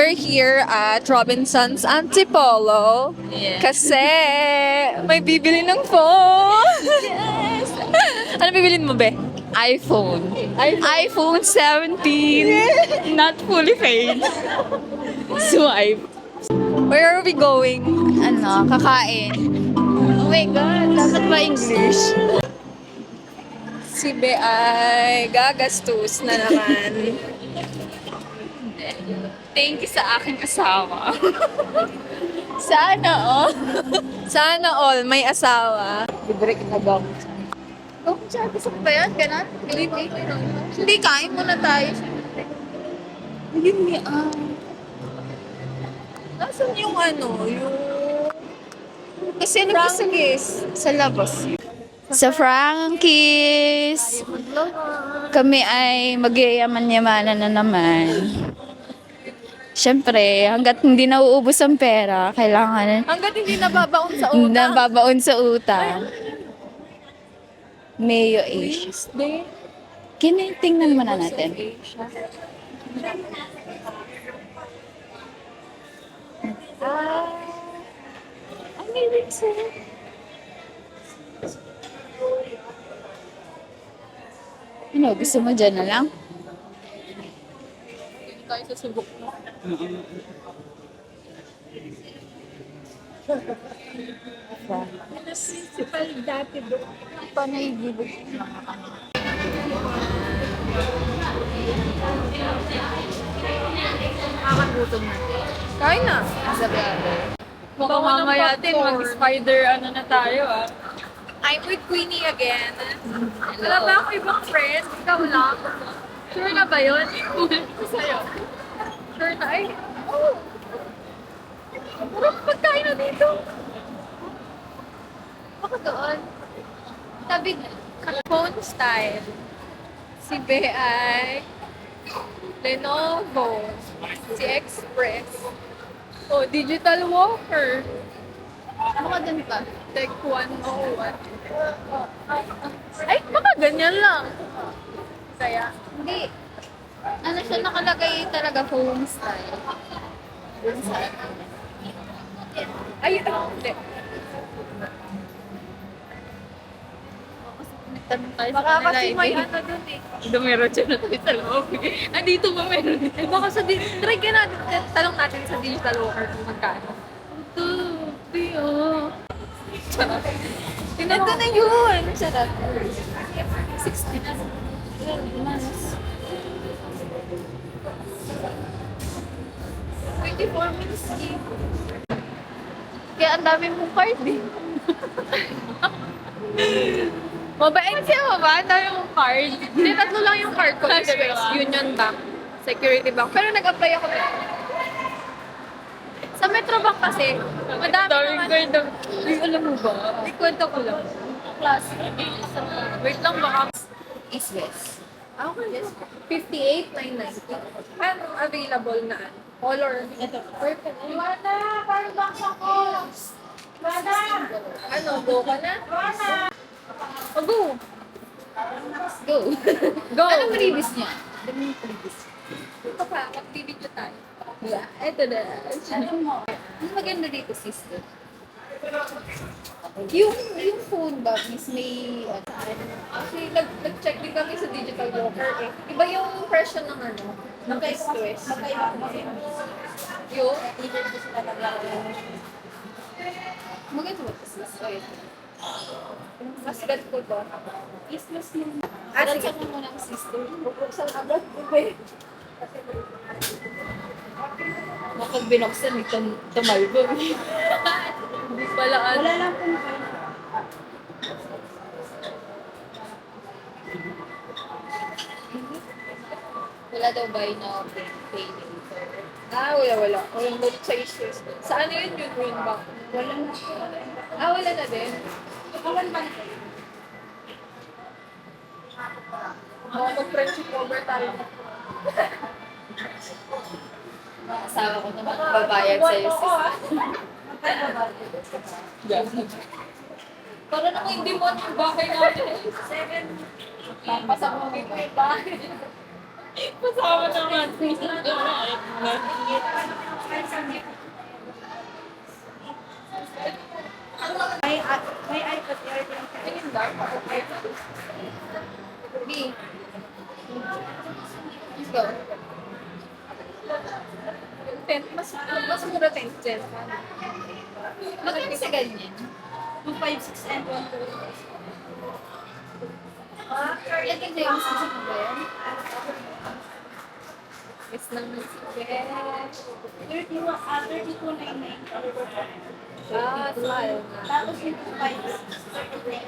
we're here at Robinson's Antipolo. Yes. Kasi may bibili ng phone. Yes! Ano bibilin mo, be? iPhone. iPhone 17. Not fully paid. Swipe. Where are we going? Ano, kakain. Oh my God, dapat ba English? Si Be ay gagastos na naman. Thank you sa aking asawa. Sana, oh. Sana all may asawa. Libre kita ba? Oh, siya, gusto ko ba yan? Ganon? Hindi, kain muna tayo. Yun niya, Nasaan yung ano, yung... Kasi nag-isagis sa labas. Sa Frankie's, kami ay mag-yayaman-yamanan na naman. Siyempre, hanggat hindi nauubos ang pera, kailangan Hanggat hindi nababaon sa utang. nababaon sa utang. Mayo Asia. Wednesday. Tingnan muna natin. Ang lyrics Ano, gusto mo dyan na lang? Hindi tayo sa subok mo. Municipal dati doon. Paano i-give Nakakagutom na. Kain na. sa brother? Baka mamaya din mag-spider ano na tayo ah. I'm with Queenie again. Wala ba ako ibang friend? Ikaw lang. Sure na ba yun? Sa'yo. Sure na. Ay, oh. Parang pagkain na dito. Baka doon. Tabi Phone style. Si Be ay Lenovo. Si Express. Oh, digital walker. baka doon pa. Tech 101. Ay, baka ganyan lang. Kaya, Hindi. Ano siya nakalagay talaga phone style. Dun sa ay, hindi. tanong tayo Baka sa kanila. kasi may ano dun eh. Dumero siya na tayo sa loob. Andito ba meron dito? Eh, baka sa, try ka natin, talong natin sa digital walker kung magkano. Ito, Pio. Tingnan Ito mo. na yun. Sarap. 60 na. Mas. 24 minutes eh. Kaya ang dami mong card eh. Mabait siya ba? Ang dami mong card. Hindi, tatlo lang yung card ko. Express, Union Bank, Security Bank. Pero nag-apply ako dito. Sa Metrobank kasi, madami naman. card. Ay, alam mo ba? Ikwento ko lang. Class. Wait lang, baka East West. okay. 58,990. Ano available na ano? Color. Ito. Perfect. Iwana! Parang box ako! Iwana! Ano, go ka na? Oh, go! Go! Go! Anong previous niya? Anong previous? Ito pa, mag-video tayo. Yeah. Ito na. Ano mo? Ang maganda dito, sister. Yung Phone ba, miss may... Kasi nag-check din kami sa digital walker eh. Iba yung presyo ng ano, ng Express. Magkaiba ko kasi. Yung, Even ko sila naglalaro. Maganda ba ito, sister? mas bet ko to. Yes, mas mo. Ah, sige. Ransan mo muna ang sister. Bubuksan agad. Iba eh. Kapag binuksan, ito tumalbo. Hindi pala ano. Wala lang po. Wala daw buy now, pay later. Ah, wala. Walang note sa issues. Sa ano yun yung green bank? Wala na. Ah, wala na din. Kawan man. Baka mag-friendship over tayo. Asawa ko naman babayad sa'yo, sister. Para naman hindi mo yung bahay natin. 7. Papasok mo yung bahay. Masama naman. May iPad Air din. Ayun ba? B. Let's go. Mas mura 10 dyan. Magkano sa ganyan? 256 and 1 Ito James, gusto mo ba yan? Yes naman si Beth. 3299. Ah, smile na. Tapos yung 256.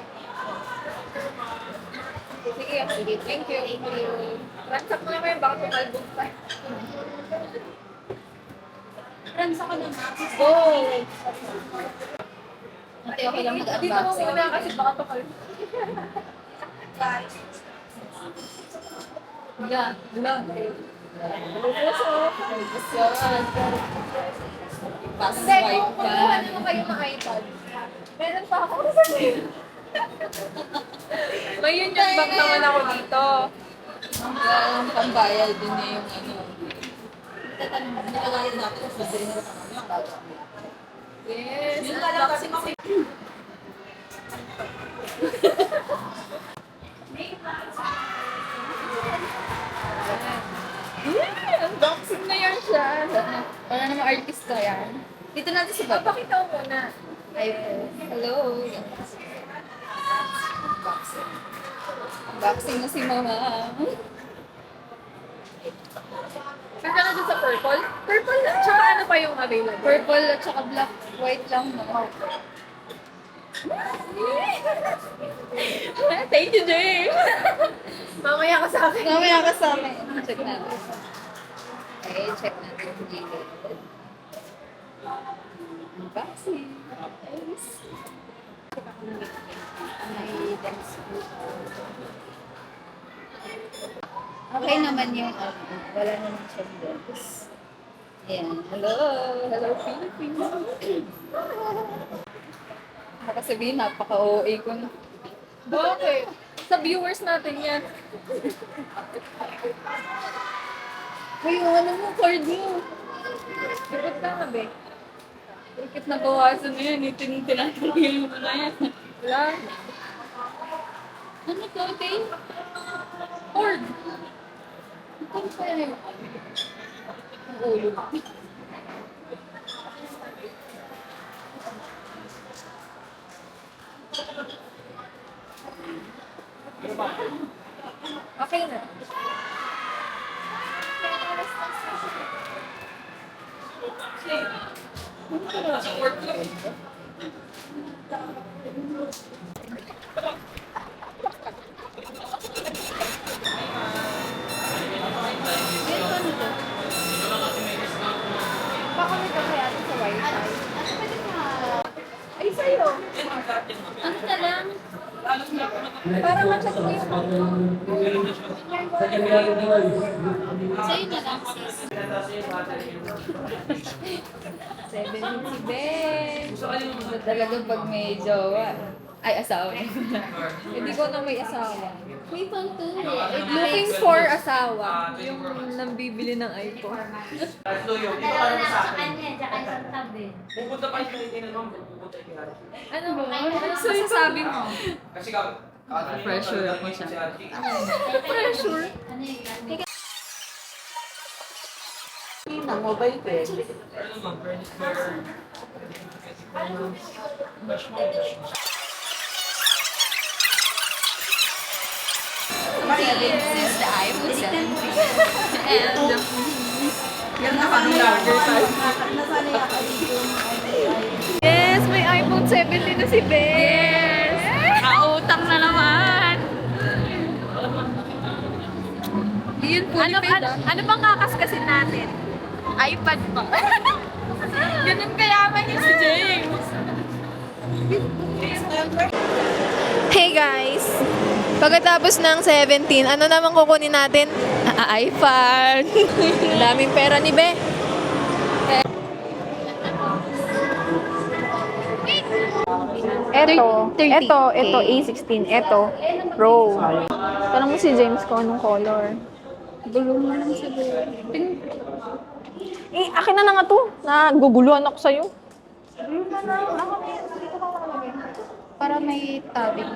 Sige, thank you. Ransak mo naman yung baka tumalbog pa. Ransa ka na nga. Go! Ate, okay lang Dito mo mag-unboxing. muna kasi baka tumalbog. Yeah. Puso. Pass Hindi, wipe kung pa. kumuha naman kayo ng iPad. Meron pa ako. May union bank naman ako dito. Ang pambayad din niya yung ano. Nilagayan natin sa dinner sa kanya. Yes. Yung unboxing si Unboxing na yan siya. Para naman artista yan. Dito natin sa baba. Papakita ko muna. iPhone. Hello. Unboxing. Unboxing na si mama. Kaka na dun sa purple? Purple lang. Tsaka ano pa yung available? Purple at saka black, white lang no. Thank you, James. Mamaya ka sa akin. Mamaya ka sa amin. Check natin. Okay, check natin yung gilid. Unboxing. Nice. May desk. Okay naman yung ano. Wala naman siyang desk. Ayan. Hello. Hello, Philippines. Baka sabihin, napaka-OA ko na. Bakit? Sa viewers natin yan. Uy, yung ano mo, card mo. Ikot ka nga, be. Bakit nabawasan na yan? Tinatanggal mo na yan. Wala. Ano to, Tay? Cord. Ano pa yan? Ang ulo. Okay na. Baka may kaya sa wifi. Ay, sa'yo. Ano na lang? Para ma-check mo yung Sa'yo na lang, sis. 7 si Ben. Ito talaga pag may jowa. Ay, asawa. Hindi ko na may asawa. May pang to. Looking for asawa. Yung nambibili ng iPhone. Pupunta pa yung hindi naman, pupunta yung hari. Ano ba? Ano masasabi mo? Kasi ka, Pressure ako siya. Pressure. Mobile pay. ano naman, furniture. This is the iPhone 7. And the Yes, may iPhone 17 na si Bes. kautang na naman. Yun po, Ano bang kakaskasin natin? iPad pa. Ganun kayaman yung si James. Hey guys! Pagkatapos ng 17, ano naman kukunin natin? iPhone! Daming pera ni Be. Ito A16, ito Pro. Tanong mo si James kung anong color. Gulo mo lang siguro. Pink. Eh, akin na nga to. Naguguluhan ako sa'yo. Gulo na lang. Ako na yan. Dito ka makalagay. Para may tabbing.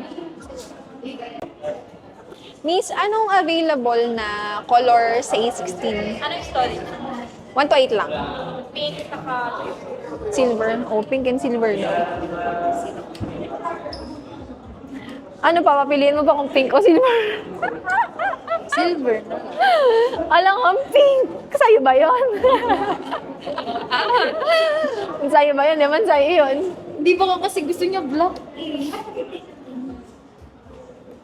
Miss, anong available na color sa A16? Ano yung story? 1 to 8 lang. Pink, saka Silver. Oh, pink and silver. No? Ano pa, papiliin mo ba kung pink o silver? Silver na. Alam ko, pink. Sa'yo ba yun? Sa'yo ba yun? Naman sa'yo yun. Hindi ba ka kasi gusto niya black?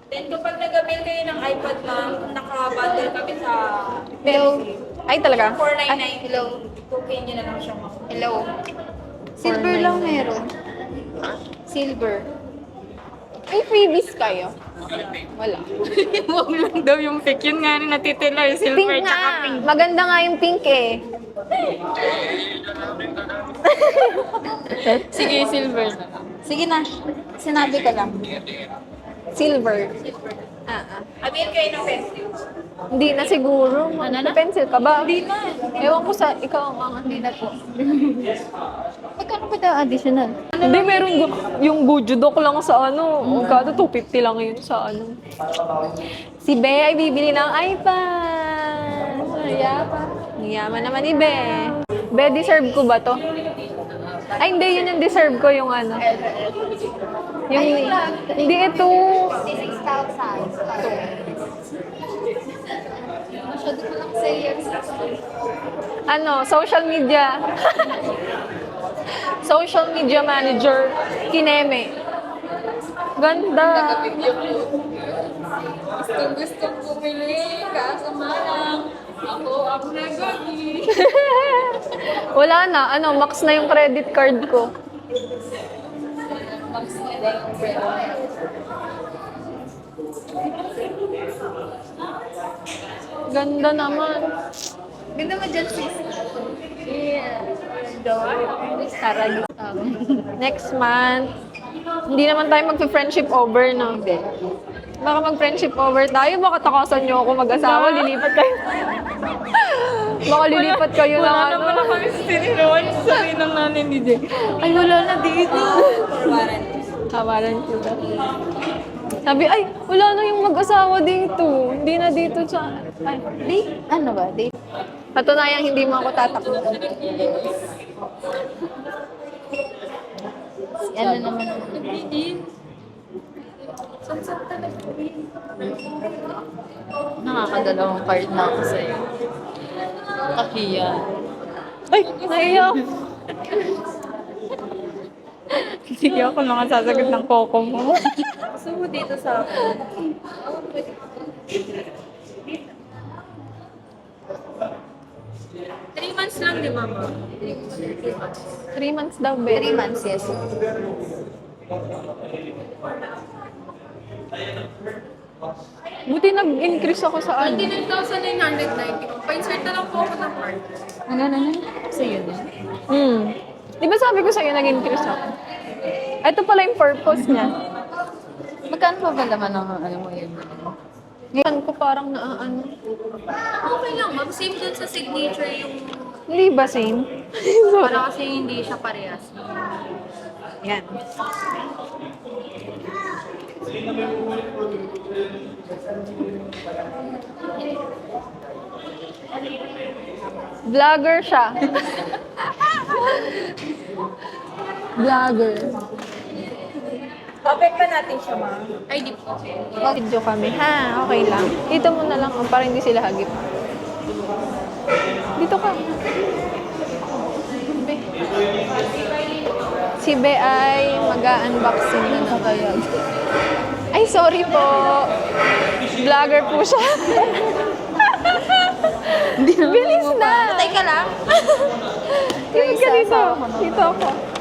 Then kapag nag-avail kayo ng iPad ma'am, naka-bundle kami sa Hello. Ay, talaga? 499. Hello. 2K nyo na lang siya ma'am. Hello. Silver lang meron. Silver. May freebies kayo? Wala. Huwag lang daw yung pink. Yun nga rin natitila yung silver Pink nga. Maganda nga yung pink eh. Sige, silver. Sige na. Sinabi ko lang. Silver. Avail kayo ng pencil. Hindi na siguro. Ano na? May pencil ka ba? Hindi na. Ewan ko sa ikaw ang Hindi na po. Magkano ba ito additional? Hindi, meron yung Gujudok lang sa ano. Kada 250 lang yun sa ano. Si Bea ay bibili ng iPad. Yaman naman ni Be. Be, deserve ko ba to? Ay, hindi. Yun yung deserve ko yung ano. Yung, hindi ito. 66,000. Masyado ko lang sales. Ano, social media. Social media manager. Kineme. Ganda. Gustong bumili, kaso malang. Ako nagabi. Wala na. Ano, max na yung credit card ko. Ganda naman. Ganda mo dyan, sis. Next month. Hindi naman tayo mag-friendship over, no? Baka mag-friendship over tayo, baka takasan nyo ako mag-asawa, lilipat kayo. Baka lilipat kayo na ano. Wala kami siniruan. Sabi ng nanay ni Jay. Ay, wala na dito. Tawaran ko ba? Sabi, ay, wala na yung mag-asawa dito. Hindi na dito sa... Ay, di. Ano ba? Date? Patunayang hindi mo ako tatakbo. Ano naman? Nakakadalawang card na ako sa'yo. Kahiya. Ay, naiyak. Sige ako naman sasagot ng koko mo. Gusto mo dito sa akin? 3 months lang, di mama? 3 months daw, be. 3 months, yes. Buti nag-increase ako sa ano. 29,990. Pa-insert na lang po ako ng card. Ano? Sa'yo din. Di ba sabi ko sa'yo nag-increase ako? Ito pala yung purpose niya. Magkano pa ba naman ang ano mo yun? Ngayon ko parang naaano. Okay lang, ma'am. Same dun sa signature yung... Hindi ba same? Sorry. Para kasi hindi siya parehas. Yan. Vlogger siya. Vlogger. Topic pa natin siya, ma'am. Ay, di po. Video kami. Ha, okay lang. Dito mo na lang para hindi sila hagip. Dito ka. Be. Si Be ay mag-unboxing na na kaya. Ay, sorry po. Vlogger po siya. Bilis na. Patay ka lang. Tingin ka dito. Dito ako.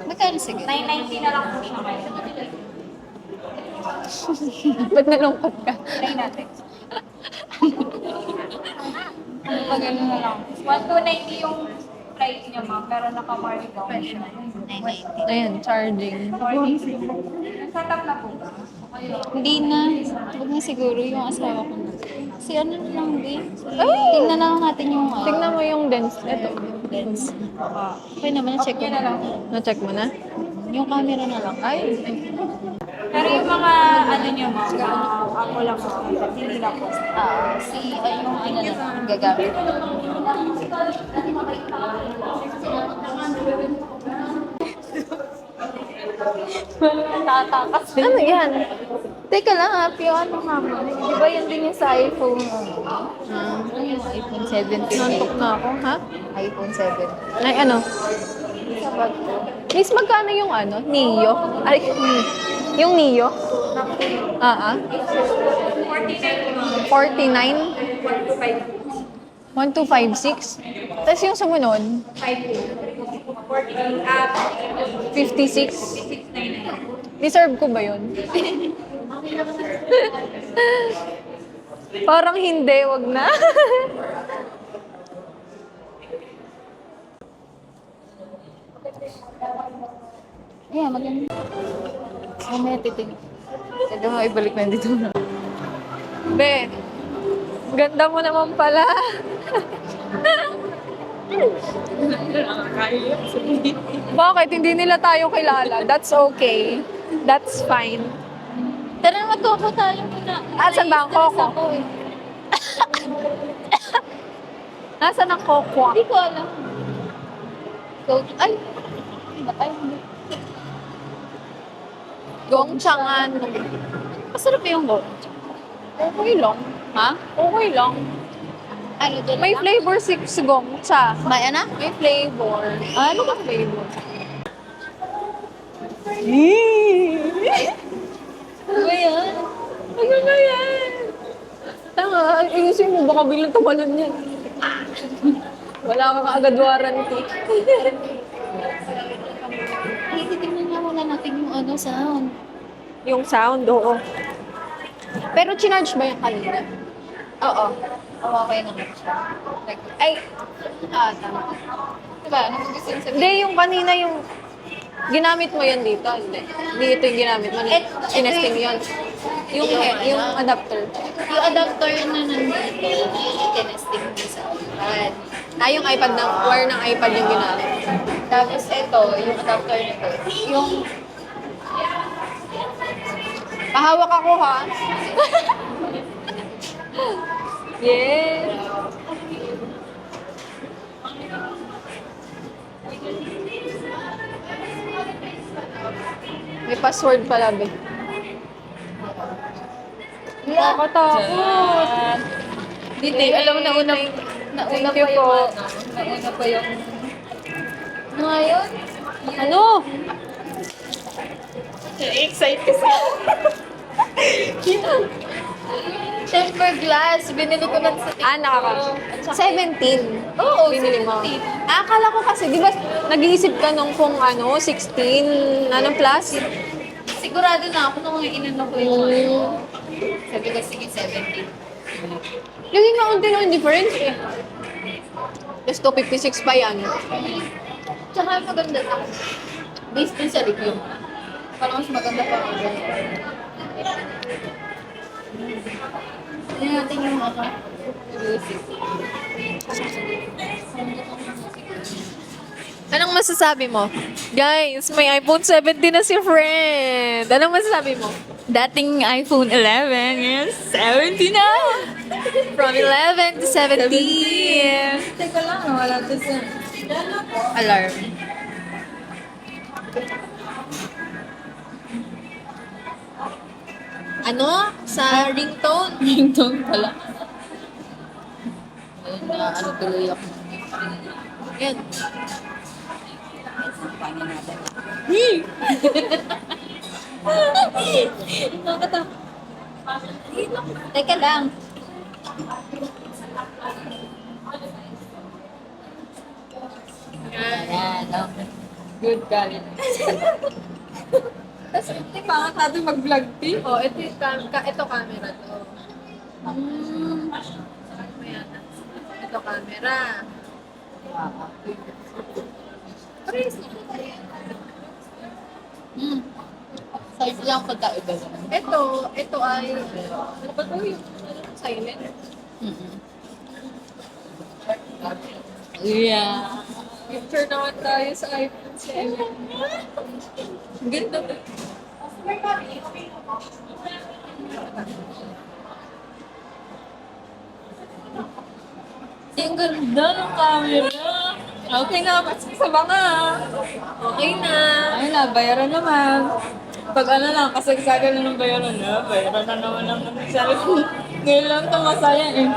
Magkano siguro? 990 na lang po siya ngayon. Ba't nalungkot ka? Try natin. Pag ano na lang. 1290 yung price niya, ma'am, pero naka-markdown siya. 990. Ayan, charging. Setup na po ba? Hindi na. Huwag na siguro yung asawa ko na. Si ano na lang din. Tingnan na lang natin yung Tingnan mo yung lens. Ito. lens. Okay naman, check ko na lang. Na-check mo na? Yung camera na lang. Ay, Pero yung mga ano niyo, ma'am, ako lang po, hindi lang po. si ay yung ano na gagamit. Tatakas. Ano yan? Teka lang ha, yung ano nga mo. Di ba yan din yung sa iPhone? Ano yung iPhone 17? Nantok na ako, ha? iPhone 7. Ay, ano? Sa bag ko. Miss, magkano yung ano? Neo? Ay, yung Neo? Ah, ah. 49? 1256? Tapos yung sumunod? 56? Deserve ko ba yun? Parang hindi, wag na. Ayan, maganda. Mamaya titingin. Pwede mo ibalik na dito. Be, ganda mo naman pala. Bakit? Hindi nila tayo kilala. That's okay. That's fine. Tara, magkoko tayo muna. Saan ba ang Nai-stress koko? ako eh. Nasaan ang kokwa? Hindi ko alam. Go. Ay! Ay, hindi. Gongchangan. Masarap yung go. Okay lang. Ha? Okay lang. Ano dyan? May flavor si gongcha. May ano? May flavor. Ano ka Flavor. Ano ba yan? Ano na yan? Tanga, ayusin mo. Baka bilang tumalon yan. Wala kang agad warranty. Ay, titignan nga muna natin yung ano, sound. Yung sound, oo. Pero chinarge ba yung kanina? Oo. Oo, okay naman siya. Like, Ay, tama. Diba? Ano mo gusto yung sabihin? hindi yung kanina yung ginamit mo yan dito. Hindi. Hindi ito yung ginamit mo. Sinesting yun. Yung adapter. Yung adapter na nandito, i-testing mo sa iPad. Yung iPad ng, wire ng iPad yung ginamit. Tapos ito, yung adapter nito, yung Pahawak ako, ha? Yes. May password pala, be. Nakakatakot. dito, alam mo, nauna Thank pa you yung po. nauna pa yung ngayon. Ano? Excited kasi. Temper glass, binili ko na sa Nakaka. 17. Oo, Binili mo. 17. Akala ko kasi, di ba, nag-iisip ka nung kung 16, plus? Sigurado na ako nung inano ko yung ano. Sabi ko, sige, 17. Kasi kaunti lang yung difference eh. Plus 256 pa yan. Tsaka maganda na. Based din sa review. Parang mas maganda pa ako. Hindi natin yung ano. Music. Anong masasabi mo? Guys, may iPhone 17 na si friend. Anong masasabi mo? Dating iPhone 11 is 17 na! From 11 to 17. Teka lang, wala to sa alarm. Ano? Sa ringtone? Ringtone pala. Ayun na, ano tuloy ako. Yan. Paano natin? Teka lang. Ayan, okay. Good quality. Tapos, ito pangat natin mag-vlog, T. Oh, ito camera to. Ayan. Ito camera. Pares. Size lang pagkaiba. Ito ay, ano ba ito yung silent? Yeah. Picture naman tayo sa iPhone 7. Ganda to. Ang ganda ng camera. Okay na, sa mga. Okay na. Ay na, bayaran naman. Pag ano lang, kasagsagan na ng bayaran na, bayaran na naman ng cellphone. Ngayon lang ito masaya eh.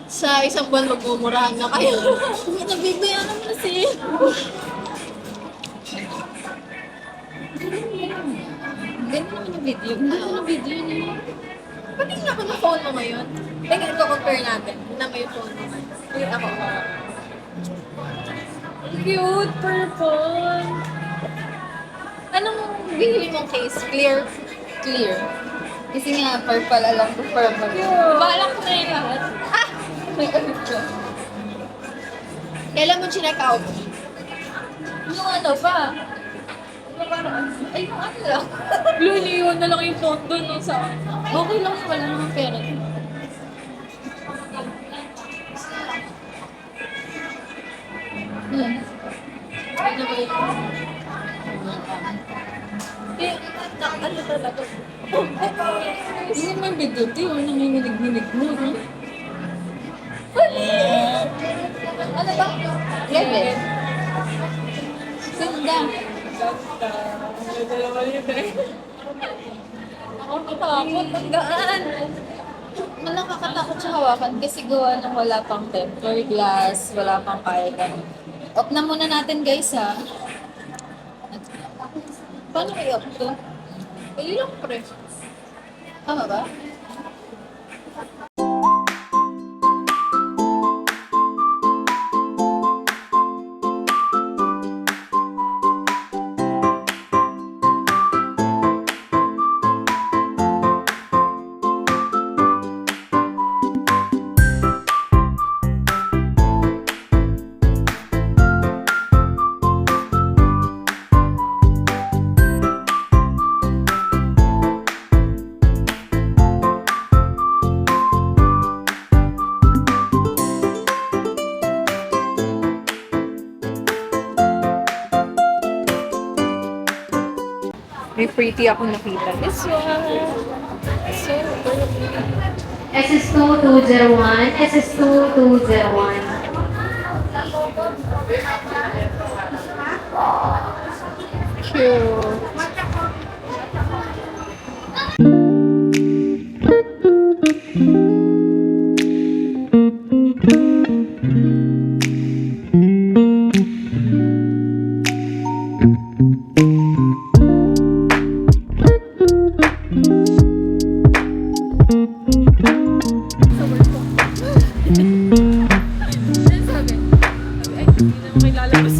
Sa isang buwan magmumurahan na kayo. Nabibigyan naman na si... Ganda naman yung video. Ano na video niya? Patingin ako ng phone mo ngayon. Tingnan ko, compare natin. Tingnan mo yung phone mo ngayon. Wait ako. Cute, purple. Anong binili mong case? Clear? Clear. Kasi nga, purple, alam ko purple. Balak ko na yung lahat. May kapit ko. Kailan mo chinek out? Yung ano pa? Ay, yung ano lang. Luniwan na lang yung phone doon no, sa... Okay lang, wala namang pera. Ano ba yun? Eh, ano talaga? Hindi naman video, di mo nanginginig-ginig mo. Ano ba? Level. Ganda. Nakakatakot, ang gaan. Nakakatakot siya hawakan kasi gawa ng wala pang tempered glass, wala pang carbon. Off na muna natin guys ha. Paano i-off to? Pili lang pre. Tama ba? May pretty ako nakita. This one. So pretty. SS2201, SS2201. Cute. Ano sabi? Ay, hindi na mo lalabas.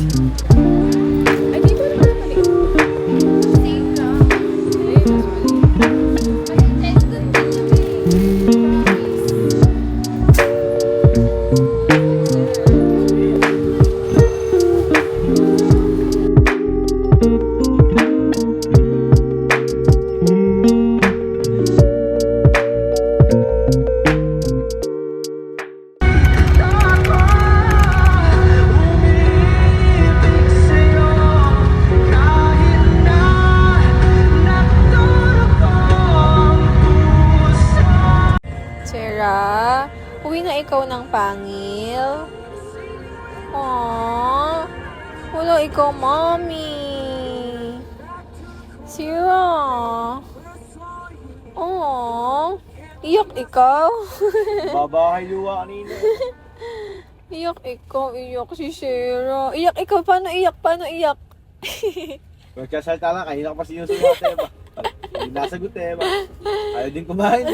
Ay, dito na pala mali. Save ka. Sarah, uwi na ikaw ng pangil. Aww, wala ikaw, mommy. Sarah. Aww, iyak ikaw. Babahay luwa kanina. Iyak ikaw, iyak si Sarah. Iyak ikaw, paano iyak? Paano iyak? Magkasalta lang, kanina ka pa sinusulat eh ba? Hindi nasagot eh ba? Ayaw din kumain.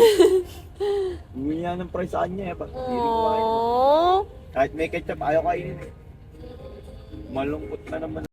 Huwi niya ng price sa kanya eh ba? Hindi rin kumain. Aww. Kahit may ketchup, ayaw kainin eh. Malungkot na naman.